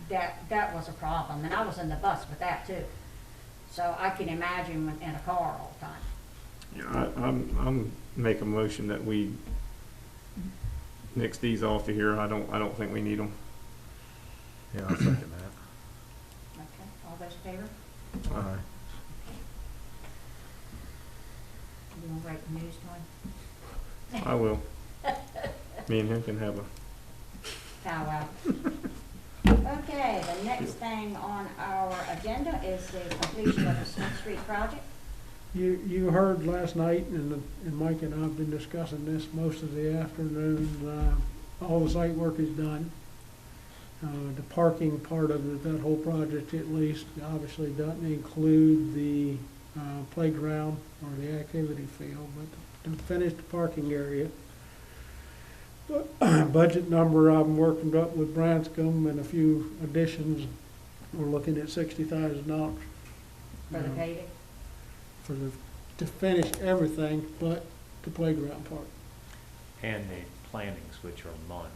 [SPEAKER 1] that was a problem, and I was in the bus with that too. So I can imagine when in a car all the time.
[SPEAKER 2] Yeah, I'm make a motion that we nix these off of here. I don't think we need them.
[SPEAKER 3] Yeah, I'll second that.
[SPEAKER 1] Okay, all those in favor?
[SPEAKER 3] Aye.
[SPEAKER 1] You wanna write the news, Tony?
[SPEAKER 2] I will. Me and him can have a.
[SPEAKER 1] Powwow. Okay, the next thing on our agenda is the completion of the Smith Street project.
[SPEAKER 4] You heard last night, and Mike and I have been discussing this most of the afternoon, all the site work is done. The parking part of that whole project at least obviously doesn't include the playground or the activity field, but to finish the parking area. Budget number I'm working up with Branscombe and a few additions, we're looking at $60,000.
[SPEAKER 1] For the paving?
[SPEAKER 4] To finish everything but the playground part.
[SPEAKER 5] And the plantings, which are minor.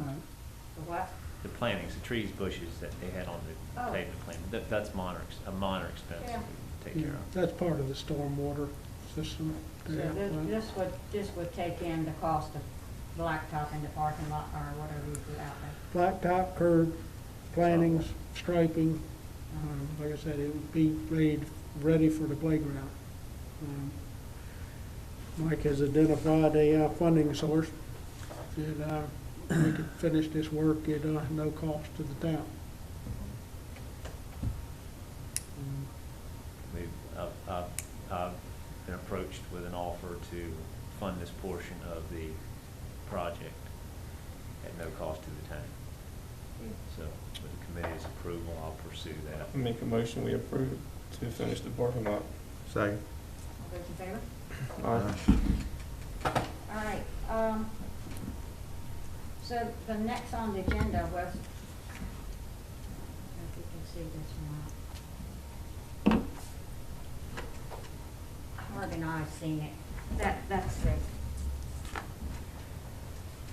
[SPEAKER 1] The what?
[SPEAKER 5] The plantings, the trees, bushes that they had on the
[SPEAKER 1] Oh.
[SPEAKER 5] pavement plan, that's minor, a minor expense
[SPEAKER 1] Yeah.
[SPEAKER 5] we take care of.
[SPEAKER 4] That's part of the stormwater system.
[SPEAKER 1] So this would take in the cost of blacktop in the parking lot or whatever you put out there.
[SPEAKER 4] Blacktop, curb, plantings, striping, like I said, it would be ready for the playground. Mike has identified a funding source that we could finish this work at no cost to the town.
[SPEAKER 5] I've been approached with an offer to fund this portion of the project at no cost to the town. So with the committee's approval, I'll pursue that.
[SPEAKER 2] Make a motion, we approve it to finish the parking lot.
[SPEAKER 3] Second.
[SPEAKER 1] All those in favor?
[SPEAKER 2] Aye.
[SPEAKER 1] All right, so the next on the agenda was, if you can see this one. Harvey and I have seen it. That's it.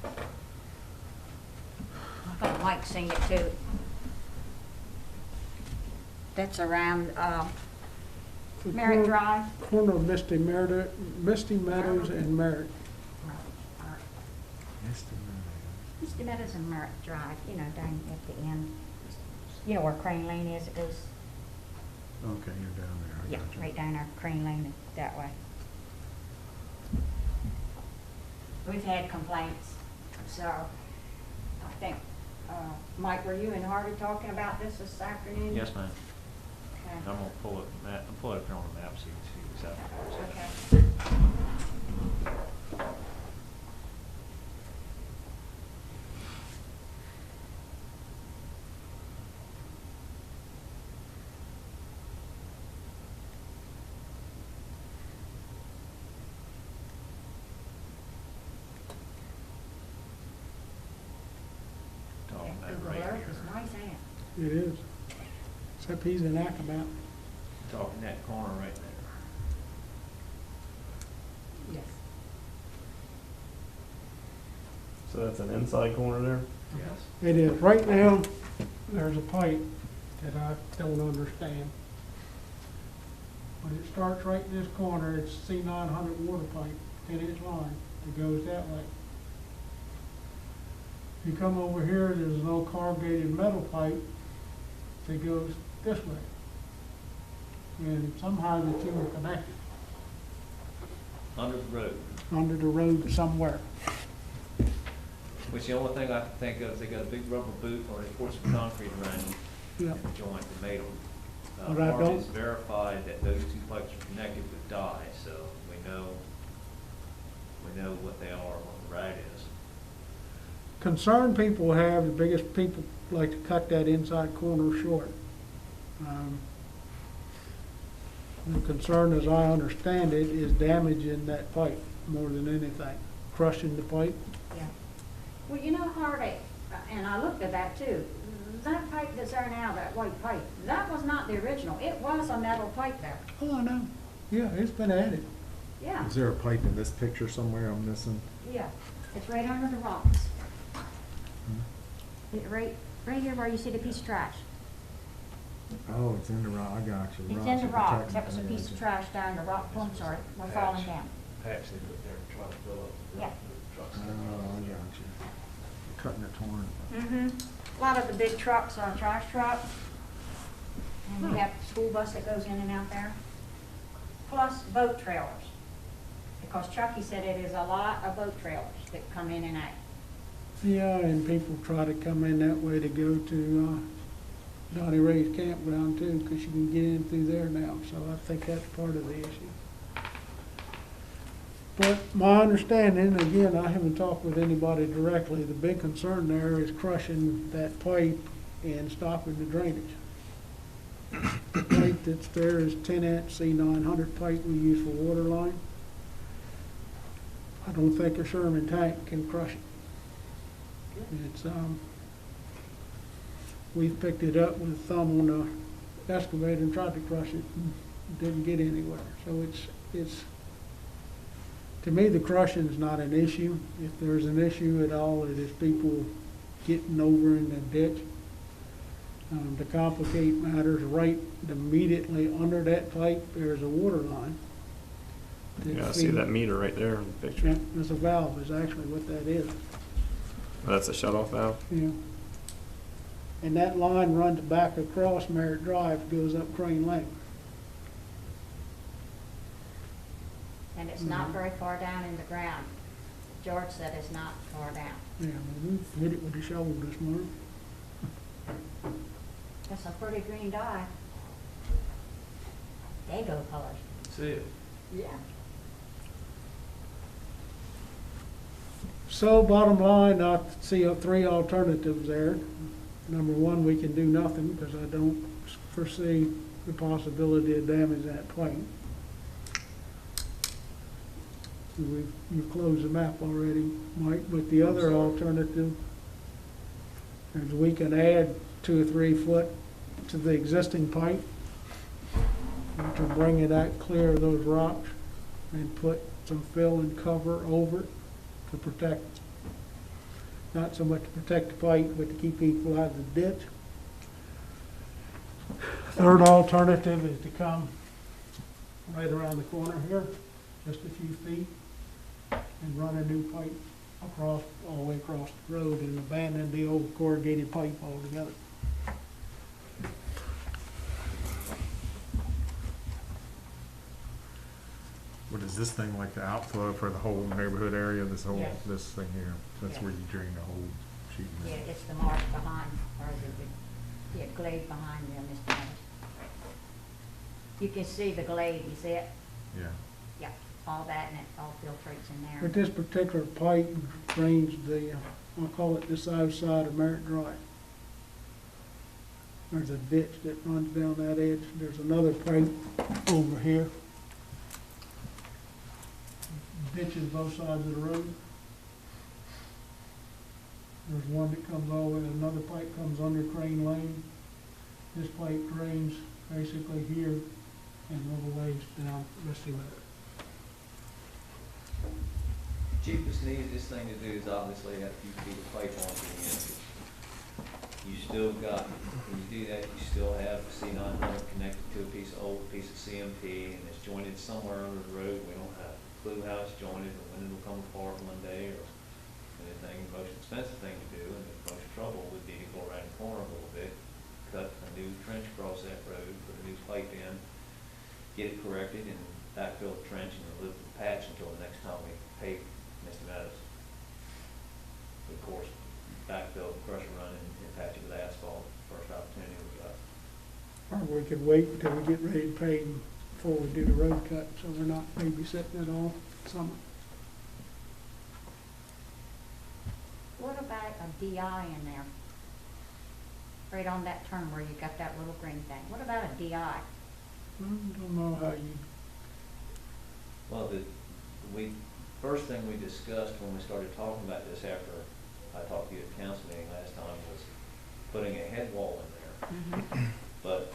[SPEAKER 1] I think Mike's seen it too. That's around,
[SPEAKER 4] The
[SPEAKER 1] Merritt Drive.
[SPEAKER 4] Corner of Misty Meadows and Merritt.
[SPEAKER 1] Misty Meadows and Merritt Drive, you know, down at the end. You know where Crane Lane is, it goes,
[SPEAKER 3] Okay, you're down there. I
[SPEAKER 1] yeah,
[SPEAKER 3] got you.
[SPEAKER 1] right down there, Crane Lane that way. We've had complaints, so I think, Mike, were you and Harvey talking about this afternoon?
[SPEAKER 5] Yes, ma'am.
[SPEAKER 1] Okay.
[SPEAKER 5] I'm gonna pull it up here on the map so you can see exactly where it's at.
[SPEAKER 1] Okay.
[SPEAKER 5] Talking about
[SPEAKER 1] Google
[SPEAKER 5] right
[SPEAKER 1] Earth
[SPEAKER 5] here.
[SPEAKER 1] is nice, ain't it?
[SPEAKER 4] It is. Except he's in Acrobat.
[SPEAKER 5] Talking that corner right there.
[SPEAKER 1] Yes.
[SPEAKER 2] So that's an inside corner there?
[SPEAKER 5] Yes.
[SPEAKER 4] It is. Right now, there's a pipe that I don't understand. When it starts right in this corner, it's C900 water pipe, 10-inch line, that goes that way. You come over here, there's an old corrugated metal pipe that goes this way. And somehow the two are connected
[SPEAKER 5] Under the road.
[SPEAKER 4] under the road somewhere.
[SPEAKER 5] Which the only thing I can think of is they got a big rubber boot or they poured some concrete around it.
[SPEAKER 4] Yeah.
[SPEAKER 5] And the joint that made them.
[SPEAKER 4] But I don't-
[SPEAKER 5] Harvey's verified that those two pipes are connected with dye, so we know what they are, what the route is.
[SPEAKER 4] Concern people have, the biggest people like to cut that inside corner short. The concern, as I understand it, is damaging that pipe more than anything, crushing the pipe.
[SPEAKER 1] Yeah. Well, you know, Harvey, and I looked at that too, that pipe that's there now, that white pipe, that was not the original. It was a metal pipe there.
[SPEAKER 4] Oh, I know. Yeah, it's been added.
[SPEAKER 1] Yeah,
[SPEAKER 3] Is there a pipe in this picture somewhere I'm missing?
[SPEAKER 1] yeah. It's right under the rocks. It right here where you see the piece of trash.
[SPEAKER 3] Oh, it's in the rock, I got you.
[SPEAKER 1] It's
[SPEAKER 3] Rocks
[SPEAKER 1] in the
[SPEAKER 3] are
[SPEAKER 1] rocks.
[SPEAKER 3] protecting-
[SPEAKER 1] That was a
[SPEAKER 3] I
[SPEAKER 1] piece
[SPEAKER 3] got
[SPEAKER 1] of
[SPEAKER 3] you.
[SPEAKER 1] trash down the rock. Oh, I'm sorry, we're falling down.
[SPEAKER 5] Patch they put there and try to fill up the
[SPEAKER 1] Yeah.
[SPEAKER 5] trucks.
[SPEAKER 3] Oh, I got you. Cutting it torn.
[SPEAKER 1] Mm-hmm. A lot of the big trucks are trash trucks. And we have the school bus that goes in and out there. Plus boat trailers. Because Chucky said it is a lot of boat trailers that come in and out.
[SPEAKER 4] Yeah, and people try to come in that way to go to Donnie Ray's campground too, because you can get in through there now, so I think that's part of the issue. But my understanding, again, I haven't talked with anybody directly, the big concern there is crushing that pipe and stopping the drainage. The pipe that's there is 10-inch C900 pipe we use for water line. I don't think a Sherman tank can crush it. It's, we've picked it up with a thumb on the excavator and tried to crush it, and didn't get anywhere. So it's, to me, the crushing's not an issue. If there's an issue at all, it is people getting over in the ditch. To complicate matters, right immediately under that pipe, there's a water line.
[SPEAKER 2] Yeah, I see that meter right there in the picture.
[SPEAKER 4] Yeah, there's a valve is actually what that is.
[SPEAKER 2] That's a shut-off valve.
[SPEAKER 4] Yeah. And that line runs back across Merritt Drive, goes up Crane Lane.
[SPEAKER 1] And it's not very far down in the ground. George said it's not far down.
[SPEAKER 4] Yeah, well, we hit it with a shovel this morning.
[SPEAKER 1] That's a pretty green dye. Dago colors.
[SPEAKER 5] See it.
[SPEAKER 1] Yeah.
[SPEAKER 4] So bottom line, I see three alternatives there. Number one, we can do nothing because I don't foresee the possibility of damage that pipe. You've closed the map already, Mike, but the other alternative is we can add 2 or 3 foot to the existing pipe to bring it out clear of those rocks and put some fill and cover over it to protect, not so much to protect the pipe, but to keep people out of the ditch. Third alternative is to come right around the corner here, just a few feet, and run a new pipe across, all the way across the road and abandon the old corrugated pipe altogether.
[SPEAKER 3] What is this thing like the outflow for the whole neighborhood area, this whole,
[SPEAKER 1] Yes.
[SPEAKER 3] this thing here? That's
[SPEAKER 1] Yes.
[SPEAKER 3] where you drain the whole sheet.
[SPEAKER 1] Yeah, it's the marsh behind, or the glade behind there, Mr. Meadows. You can see the glade, you see it?
[SPEAKER 3] Yeah.
[SPEAKER 1] Yeah, all that and it all filtrates in there.
[SPEAKER 4] But this particular pipe drains the, I'll call it the south side of Merritt Drive. There's a ditch that runs down that edge. There's another pipe over here. Ditches both sides of the road. There's one that comes over, and another pipe comes under Crane Lane. This pipe drains basically here and a little ways down Misty Meadow.
[SPEAKER 5] Cheapest and easiest thing to do is obviously have a few feet of pipe on the end. You still got, when you do that, you still have C900 connected to a old piece of CMP, and it's jointed somewhere under the road. We don't have a clue how it's jointed or when it'll come apart one day or anything. The most expensive thing to do and the most trouble would be to go around the corner a little bit, cut a new trench across that road, put a new pipe in, get it corrected, and backfill the trench and live the patch until the next time we pave Misty Meadows. Of course, backfill, crush and run, and patch it with asphalt, first opportunity we got.
[SPEAKER 4] Or we could wait until we get ready to pave before we do the road cut, so we're not babysitting it all summer.
[SPEAKER 1] What about a DI in there? Right on that turn where you got that little green thing. What about a DI?
[SPEAKER 4] I don't know how you,
[SPEAKER 5] Well, first thing we discussed when we started talking about this after I talked to you at council meeting last time was putting a head wall in there. But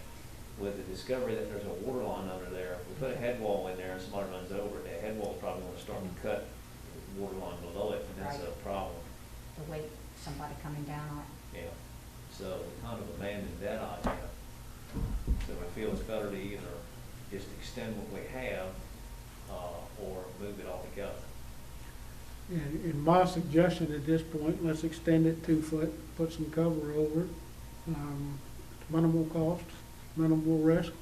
[SPEAKER 5] with the discovery that there's a water line under there, if we put a head wall in there and somebody runs over it, that head wall's probably gonna start to cut the water line below it, and that's a
[SPEAKER 1] Right.
[SPEAKER 5] problem.
[SPEAKER 1] To wait somebody coming down on it.
[SPEAKER 5] Yeah, so we kind of abandoned that idea. So we feel it's better to either just extend what we have, or move it altogether.
[SPEAKER 4] and my suggestion at this point, let's extend it 2 foot, put some cover over it. Minimal cost, minimal risk,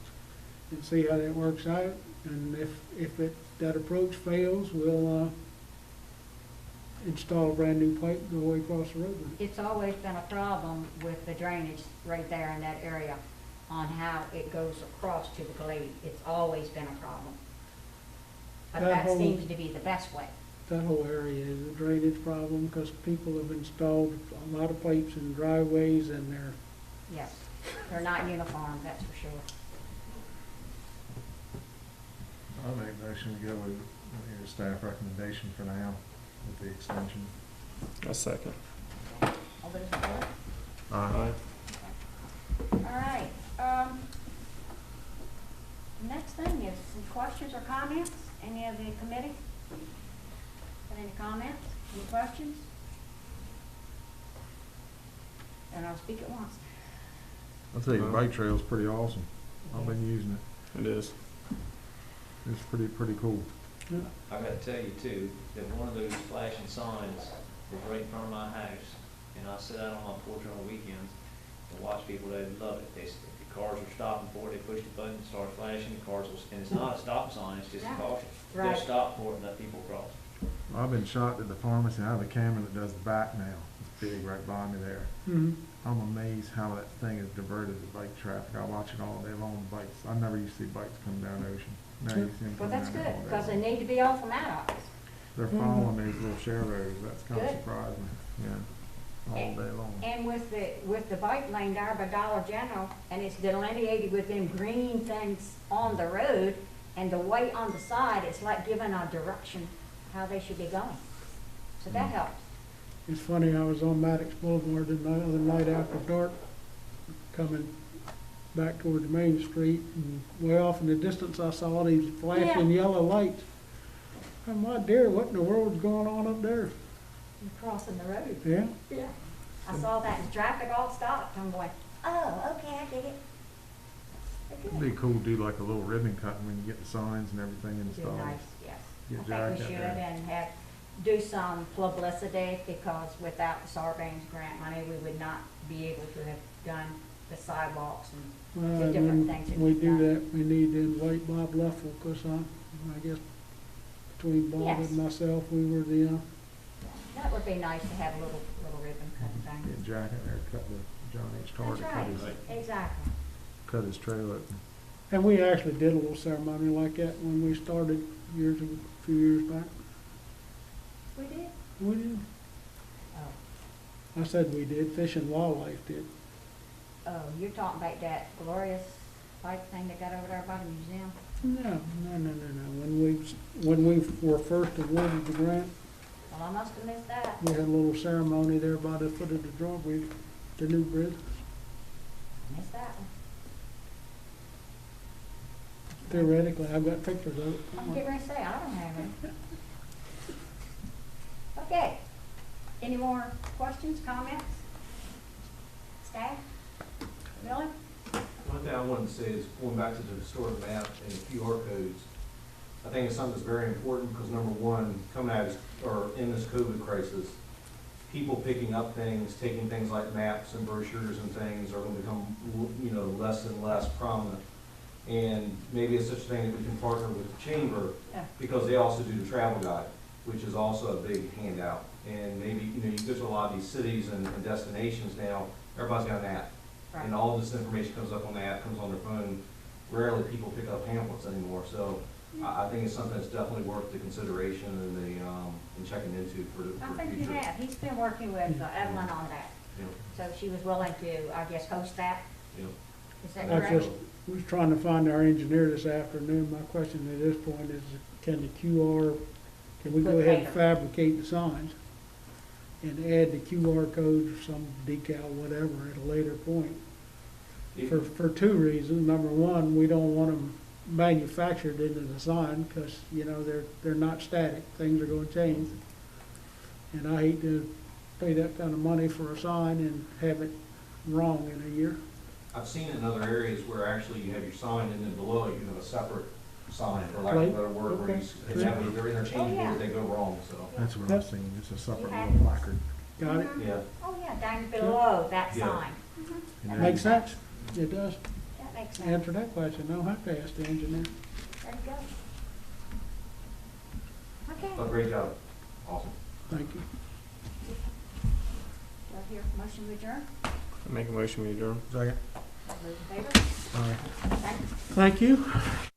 [SPEAKER 4] and see how that works out. And if that approach fails, we'll, install a brand new pipe, go way across the road with it.
[SPEAKER 1] It's always been a problem with the drainage right there in that area on how it goes across to the glade. It's always been a problem. But
[SPEAKER 4] That
[SPEAKER 1] that
[SPEAKER 4] whole-
[SPEAKER 1] seems to be the best way.
[SPEAKER 4] That whole area is a drainage problem because people have installed a lot of pipes in driveways and they're
[SPEAKER 1] Yes, they're not uniform, that's for sure.
[SPEAKER 3] I'll make a motion to go with your staff recommendation for now with the extension.
[SPEAKER 2] A second.
[SPEAKER 1] All those in favor?
[SPEAKER 2] Aye.
[SPEAKER 1] All right, the next thing is some questions or comments, any of the committee? Got any comments, any questions? And I'll speak at once.
[SPEAKER 3] I'll tell you, the bike trail's pretty awesome. I've been using it.
[SPEAKER 2] It is.
[SPEAKER 3] It's pretty cool.
[SPEAKER 5] I gotta tell you too, that one of those flashing signs was right in front of my house, and I sit out on my porch on the weekends and watch people, they love it. If the cars are stopping for it, they push the button, it starts flashing, the cars will, and it's not a stop sign, it's just a
[SPEAKER 1] Yeah.
[SPEAKER 5] caution.
[SPEAKER 1] Right.
[SPEAKER 5] They'll stop for it and let people cross.
[SPEAKER 3] I've been shocked at the pharmacy. I have a camera that does the back now. It's big right by me there.
[SPEAKER 4] Mm-hmm.
[SPEAKER 3] I'm amazed how that thing has diverted the bike traffic. I watch it all day long, bikes. I never used to see bikes come down the ocean. Now you see them
[SPEAKER 1] Well,
[SPEAKER 3] come
[SPEAKER 1] that's
[SPEAKER 3] down
[SPEAKER 1] good,
[SPEAKER 3] all day
[SPEAKER 1] because they
[SPEAKER 3] long.
[SPEAKER 1] need to be off of Maddox.
[SPEAKER 3] They're following these little share roads. That's kind of
[SPEAKER 1] Good.
[SPEAKER 3] surprising. Yeah, all day long.
[SPEAKER 1] And with the bike lane there by Dollar General, and it's delineated with them green things on the road, and the white on the side, it's like giving a direction how they should be going. So that helps.
[SPEAKER 4] It's funny, I was on Maddox Boulevard the other night after dark, coming back towards Main Street, and way off in the distance, I saw these flashing yellow lights. I'm like, dear, what in the world's going on up there?
[SPEAKER 1] You're crossing the road.
[SPEAKER 4] Yeah?
[SPEAKER 1] Yeah. I saw that, and traffic all stopped. I'm going, oh, okay, I get it. They're
[SPEAKER 3] It'd
[SPEAKER 1] good.
[SPEAKER 3] be cool to do like a little ribbon cutting when you get the signs and everything
[SPEAKER 1] Be
[SPEAKER 3] installed.
[SPEAKER 1] nice, yes.
[SPEAKER 3] Get
[SPEAKER 1] I
[SPEAKER 3] Jack
[SPEAKER 1] think we
[SPEAKER 3] out
[SPEAKER 1] should,
[SPEAKER 3] there.
[SPEAKER 1] and do some publicity, because without the Sarbanes grant money, we would not be able to have done the sidewalks and
[SPEAKER 4] Well,
[SPEAKER 1] the
[SPEAKER 4] and
[SPEAKER 1] different
[SPEAKER 4] when
[SPEAKER 1] things that
[SPEAKER 4] we
[SPEAKER 1] we've
[SPEAKER 4] do
[SPEAKER 1] done.
[SPEAKER 4] that, we need to invite Bob Leffel, because I guess between Bob
[SPEAKER 1] Yes.
[SPEAKER 4] and myself, we were the,
[SPEAKER 1] That would be nice to have a little ribbon cutting thing.
[SPEAKER 3] Get Jack out there, cut the John H.
[SPEAKER 1] That's
[SPEAKER 3] Target,
[SPEAKER 1] right, exactly.
[SPEAKER 3] cut his trailer.
[SPEAKER 4] and we actually did a little ceremony like that when we started a few years back.
[SPEAKER 1] We did?
[SPEAKER 4] We did.
[SPEAKER 1] Oh,
[SPEAKER 4] I said we did, Fish and Wildlife did.
[SPEAKER 1] oh, you're talking about that glorious bike thing they got over there by the museum?
[SPEAKER 4] No. When we were first awarded the grant,
[SPEAKER 1] Well, I must have missed that.
[SPEAKER 4] we had a little ceremony there by the foot of the drawbridge, the new bridge.
[SPEAKER 1] Missed that one.
[SPEAKER 4] Theoretically, I've got pictures of it.
[SPEAKER 1] I'm getting ready to say, I don't have any. Okay, any more questions, comments? Staff? Billy?
[SPEAKER 6] One thing I wanted to say is, going back to the historic map and the QR codes, I think it's something that's very important, because number one, coming out of, or in this COVID crisis, people picking up things, taking things like maps and brochures and things are gonna become, less and less prominent. And maybe it's such a thing that we can partner with the chamber,
[SPEAKER 1] Yeah.
[SPEAKER 6] because they also do the travel guide, which is also a big handout. And maybe, you go to a lot of these cities and destinations now, everybody's got an app.
[SPEAKER 1] Right.
[SPEAKER 6] And all this information comes up on the app, comes on their phone. Rarely people pick up pamphlets anymore, so I think it's something that's definitely worth the consideration and and checking into for
[SPEAKER 1] I
[SPEAKER 6] for
[SPEAKER 1] think you
[SPEAKER 6] future.
[SPEAKER 1] have. He's been working with Evelyn on that.
[SPEAKER 6] Yeah,
[SPEAKER 1] So she was willing to, I guess, host that.
[SPEAKER 6] yeah.
[SPEAKER 1] Is that
[SPEAKER 4] I
[SPEAKER 1] correct?
[SPEAKER 4] just was trying to find our engineer this afternoon. My question at this point is, can we go ahead and fabricate the signs and add the QR codes or some decal, whatever, at a later point? For two reasons. Number one, we don't want them manufactured into the sign, because, they're not static. Things are gonna change. And I hate to pay that kind of money for a sign and have it wrong in a year.
[SPEAKER 6] I've seen it in other areas where actually you have your sign and then below it you have a separate sign, for lack of a better word, where
[SPEAKER 4] Okay.
[SPEAKER 6] and that way they're interchangeable
[SPEAKER 1] yeah.
[SPEAKER 6] if they go wrong, so,
[SPEAKER 3] That's what I've seen, it's a separate
[SPEAKER 1] You have
[SPEAKER 3] little
[SPEAKER 1] it.
[SPEAKER 3] placard.
[SPEAKER 4] Got it?
[SPEAKER 1] Mhm.
[SPEAKER 6] yeah.
[SPEAKER 1] Oh, yeah, down below that
[SPEAKER 6] Yeah.
[SPEAKER 1] sign.
[SPEAKER 3] And
[SPEAKER 1] That
[SPEAKER 3] then-
[SPEAKER 4] Makes sense? It does.
[SPEAKER 1] That makes sense.
[SPEAKER 4] Answer that question. I'll have to ask the engineer.
[SPEAKER 1] There you go. Okay.
[SPEAKER 6] But great job, awesome.
[SPEAKER 4] Thank you.
[SPEAKER 1] Do I hear a motion to adjourn?
[SPEAKER 2] Make a motion, we adjourn.
[SPEAKER 3] Second.
[SPEAKER 1] All those in favor?
[SPEAKER 3] All right.
[SPEAKER 1] Thanks.
[SPEAKER 4] Thank you.